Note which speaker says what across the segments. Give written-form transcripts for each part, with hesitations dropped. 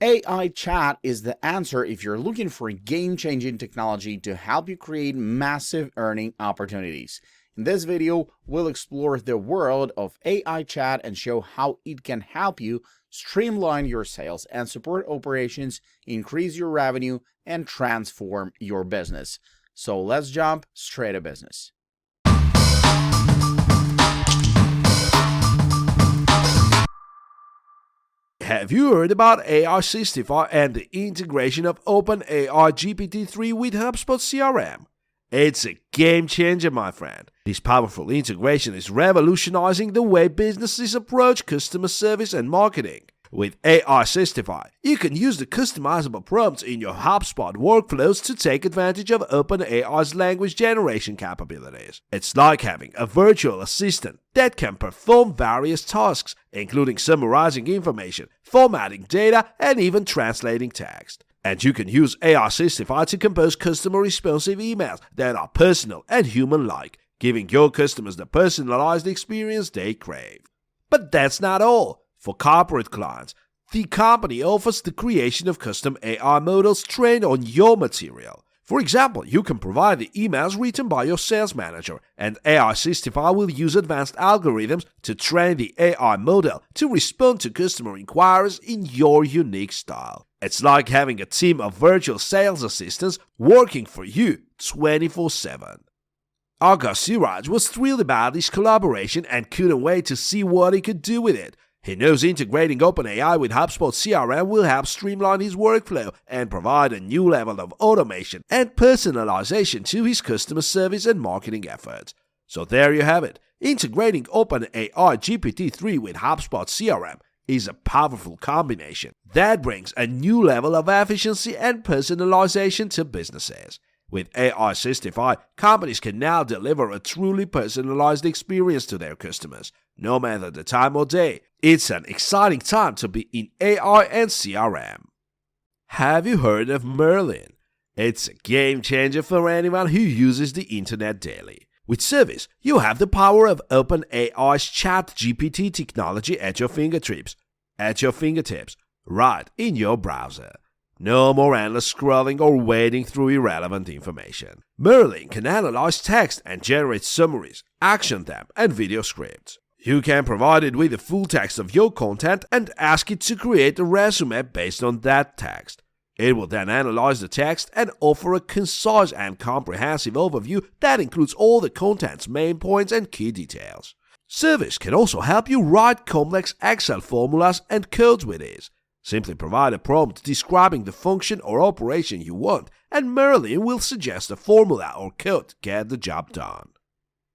Speaker 1: AI chat is the answer if you're looking for game-changing technology to help you create massive earning opportunities. In this video, we'll explore the world of AI chat and show how it can help you streamline your sales and support operations, increase your revenue, and transform your business. So let's jump straight to business.
Speaker 2: Have you heard about AI-Systify and the integration of OpenAI GPT-3 with HubSpot CRM? It's a game changer, my friend. This powerful integration is revolutionizing the way businesses approach customer service and marketing. With AI-Systify, you can use the customizable prompts in your HubSpot workflows to take advantage of OpenAI's language generation capabilities. It's like having a virtual assistant that can perform various tasks, including summarizing information, formatting data, and even translating text. And you can use AI-Systify to compose customer-responsive emails that are personal and human-like, giving your customers the personalized experience they crave. But that's not all. For corporate clients, the company offers the creation of custom AI models trained on your material. For example, you can provide the emails written by your sales manager, and AI-Systify will use advanced algorithms to train the AI model to respond to customer inquiries in your unique style. It's like having a team of virtual sales assistants working for you 24/7. August Siraj was thrilled about this collaboration and couldn't wait to see what he could do with it. He knows integrating OpenAI with HubSpot CRM will help streamline his workflow and provide a new level of automation and personalization to his customer service and marketing efforts. So there you have it. Integrating OpenAI GPT-3 with HubSpot CRM is a powerful combination that brings a new level of efficiency and personalization to businesses. With AI-Systify, companies can now deliver a truly personalized experience to their customers, no matter the time or day. It's an exciting time to be in AI and CRM. Have you heard of Merlin? It's a game changer for anyone who uses the internet daily. With Service, you have the power of OpenAI's ChatGPT technology at your fingertips, right in your browser. No more endless scrolling or wading through irrelevant information. Merlin can analyze text and generate summaries, action them, and video scripts. You can provide it with the full text of your content and ask it to create a resume based on that text. It will then analyze the text and offer a concise and comprehensive overview that includes all the content's main points and key details. Service can also help you write complex Excel formulas and codes with ease. Simply provide a prompt describing the function or operation you want, and Merlin will suggest a formula or code to get the job done.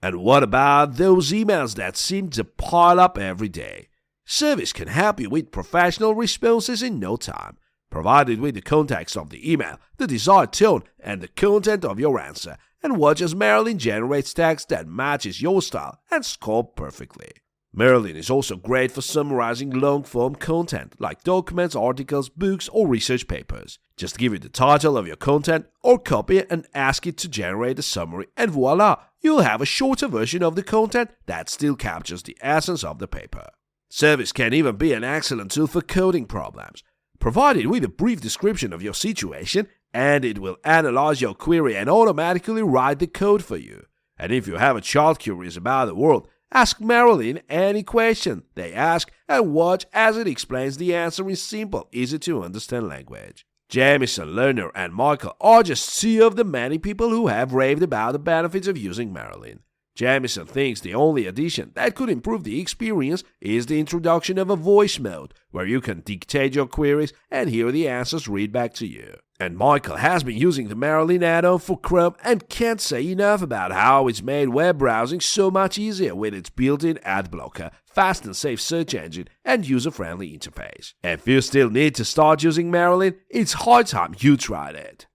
Speaker 2: And what about those emails that seem to pile up every day? Service can help you with professional responses in no time, provided with the context of the email, the desired tone, and the content of your answer, and watch as Merlin generates text that matches your style and scope perfectly. Merlin is also great for summarizing long-form content like documents, articles, books, or research papers. Just give it the title of your content or copy it and ask it to generate a summary, and voila, you'll have a shorter version of the content that still captures the essence of the paper. Service can even be an excellent tool for coding problems. Provide it with a brief description of your situation, and it will analyze your query and automatically write the code for you. And if you have a child curious about the world, ask Merlin any question they ask and watch as it explains the answer in simple, easy-to-understand language. Jamison, Lerner, and Michael are just two of the many people who have raved about the benefits of using Merlin. Jamison thinks the only addition that could improve the experience is the introduction of a voice mode, where you can dictate your queries and hear the answers read back to you. And Michael has been using the Merlin add-on for Chrome and can't say enough about how it's made web browsing so much easier with its built-in ad blocker, fast and safe search engine, and user-friendly interface. If you still need to start using Merlin, it's high time you tried it.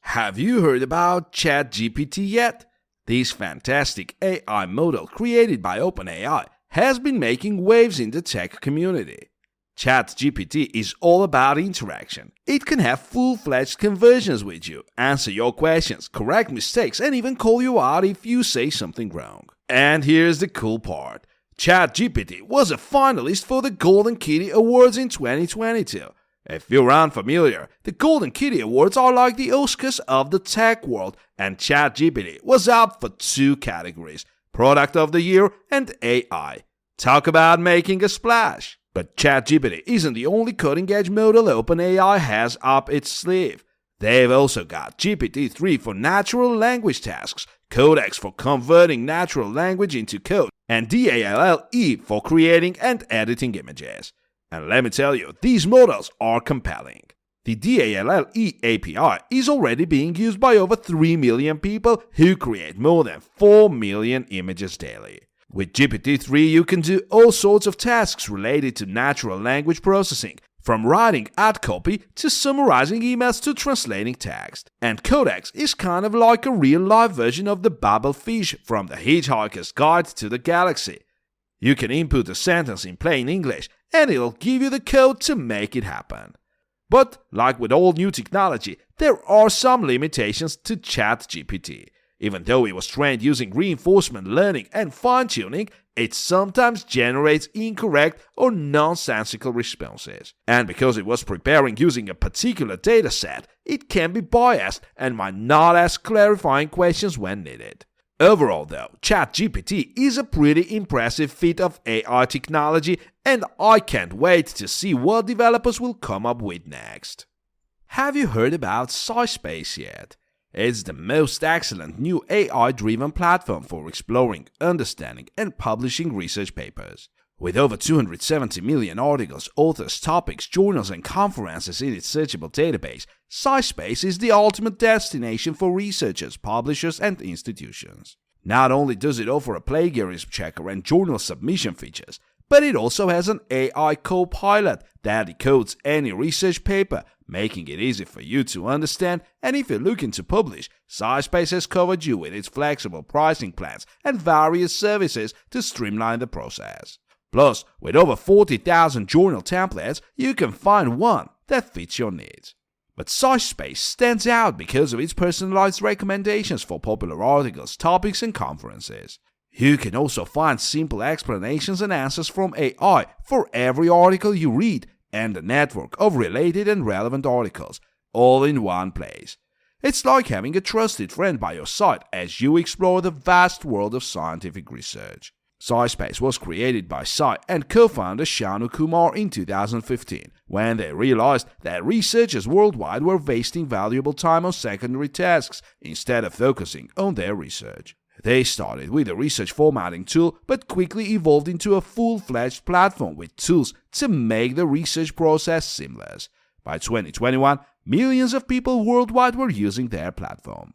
Speaker 2: Have you heard about ChatGPT yet? This fantastic AI model created by OpenAI has been making waves in the tech community. ChatGPT is all about interaction. It can have full-fledged conversations with you, answer your questions, correct mistakes, and even call you out if you say something wrong. And here's the cool part. ChatGPT was a finalist for the Golden Kitty Awards in 2022. If you're unfamiliar, the Golden Kitty Awards are like the Oscars of the tech world, and ChatGPT was up for 2 categories: Product of the Year and AI. Talk about making a splash! But ChatGPT isn't the only cutting-edge model OpenAI has up its sleeve. They've also got GPT-3 for natural language tasks, Codex for converting natural language into code, and DALL-E for creating and editing images. And let me tell you, these models are compelling. The DALL-E API is already being used by over 3 million people who create more than 4 million images daily. With GPT-3, you can do all sorts of tasks related to natural language processing, from writing ad copy to summarizing emails to translating text. And Codex is kind of like a real-life version of the Babelfish from The Hitchhiker's Guide to the Galaxy. You can input a sentence in plain English, and it'll give you the code to make it happen. But, like with all new technology, there are some limitations to ChatGPT. Even though it was trained using reinforcement learning and fine-tuning, it sometimes generates incorrect or nonsensical responses. And because it was preparing using a particular dataset, it can be biased and might not ask clarifying questions when needed. Overall though, ChatGPT is a pretty impressive feat of AI technology, and I can't wait to see what developers will come up with next. Have you heard about SciSpace yet? It's the most excellent new AI-driven platform for exploring, understanding, and publishing research papers. With over 270 million articles, authors, topics, journals, and conferences in its searchable database, SciSpace is the ultimate destination for researchers, publishers, and institutions. Not only does it offer a plagiarism checker and journal submission features, but it also has an AI co-pilot that decodes any research paper, making it easy for you to understand. And if you're looking to publish, SciSpace has covered you with its flexible pricing plans and various services to streamline the process. Plus, with over 40,000 journal templates, you can find one that fits your needs. But SciSpace stands out because of its personalized recommendations for popular articles, topics, and conferences. You can also find simple explanations and answers from AI for every article you read, and a network of related and relevant articles, all in one place. It's like having a trusted friend by your side as you explore the vast world of scientific research. SciSpace was created by Sci and co-founder Shanu Kumar in 2015, when they realized that researchers worldwide were wasting valuable time on secondary tasks instead of focusing on their research. They started with a research formatting tool, but quickly evolved into a full-fledged platform with tools to make the research process seamless. By 2021, millions of people worldwide were using their platform.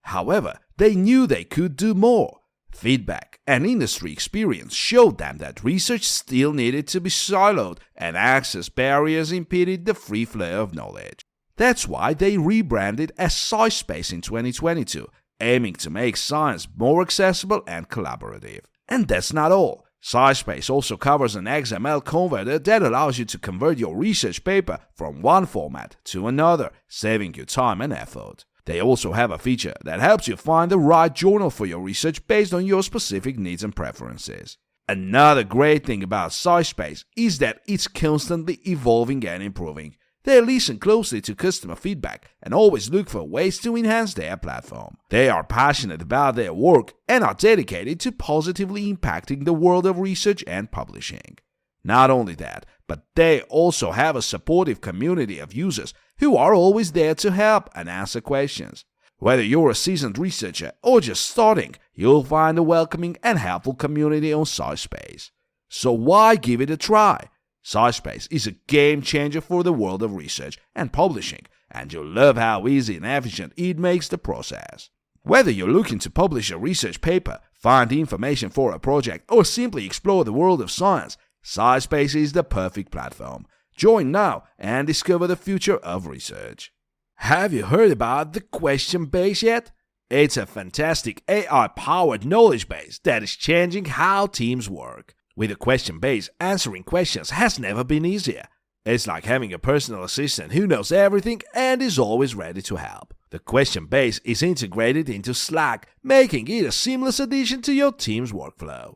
Speaker 2: However, they knew they could do more. Feedback and industry experience showed them that research still needed to be siloed, and access barriers impeded the free flow of knowledge. That's why they rebranded as SciSpace in 2022, aiming to make science more accessible and collaborative. And that's not all. SciSpace also covers an XML converter that allows you to convert your research paper from one format to another, saving you time and effort. They also have a feature that helps you find the right journal for your research based on your specific needs and preferences. Another great thing about SciSpace is that it's constantly evolving and improving. They listen closely to customer feedback and always look for ways to enhance their platform. They are passionate about their work and are dedicated to positively impacting the world of research and publishing. Not only that, but they also have a supportive community of users who are always there to help and answer questions. Whether you're a seasoned researcher or just starting, you'll find a welcoming and helpful community on SciSpace. So why give it a try? SciSpace is a game changer for the world of research and publishing, and you'll love how easy and efficient it makes the process. Whether you're looking to publish a research paper, find information for a project, or simply explore the world of science, SciSpace is the perfect platform. Join now and discover the future of research. Have you heard about the Questionbase yet? It's a fantastic AI-powered knowledge base that is changing how teams work. With a Questionbase, answering questions has never been easier. It's like having a personal assistant who knows everything and is always ready to help. The Questionbase is integrated into Slack, making it a seamless addition to your team's workflow.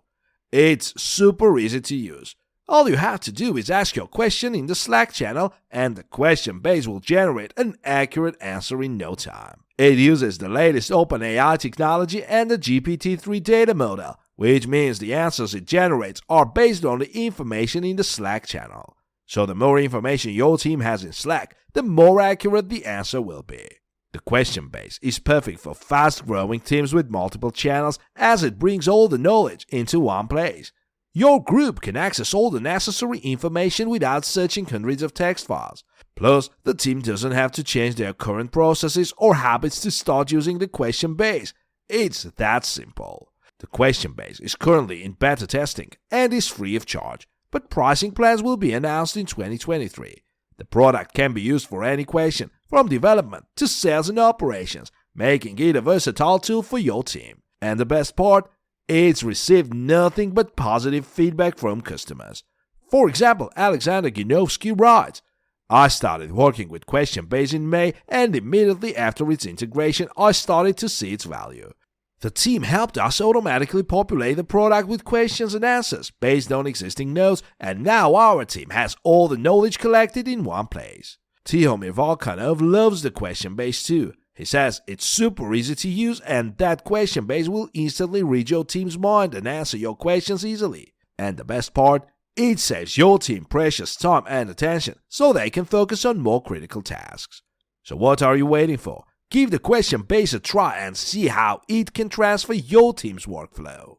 Speaker 2: It's super easy to use. All you have to do is ask your question in the Slack channel, and the Questionbase will generate an accurate answer in no time. It uses the latest OpenAI technology and the GPT-3 data model, which means the answers it generates are based on the information in the Slack channel. So the more information your team has in Slack, the more accurate the answer will be. The Questionbase is perfect for fast-growing teams with multiple channels, as it brings all the knowledge into one place. Your group can access all the necessary information without searching hundreds of text files. Plus, the team doesn't have to change their current processes or habits to start using the Questionbase. It's that simple. The Questionbase is currently in beta testing and is free of charge, but pricing plans will be announced in 2023. The product can be used for any question, from development to sales and operations, making it a versatile tool for your team. And the best part? It's received nothing but positive feedback from customers. For example, Alexander Ginovsky writes, "I started working with Questionbase in May, and immediately after its integration, I started to see its value. The team helped us automatically populate the product with questions and answers based on existing nodes, and now our team has all the knowledge collected in one place." Tihomir Volkanov loves the Questionbase too. He says it's super easy to use, and that Questionbase will instantly read your team's mind and answer your questions easily. And the best part? It saves your team precious time and attention, so they can focus on more critical tasks. So what are you waiting for? Give the Questionbase a try and see how it can transfer your team's workflow.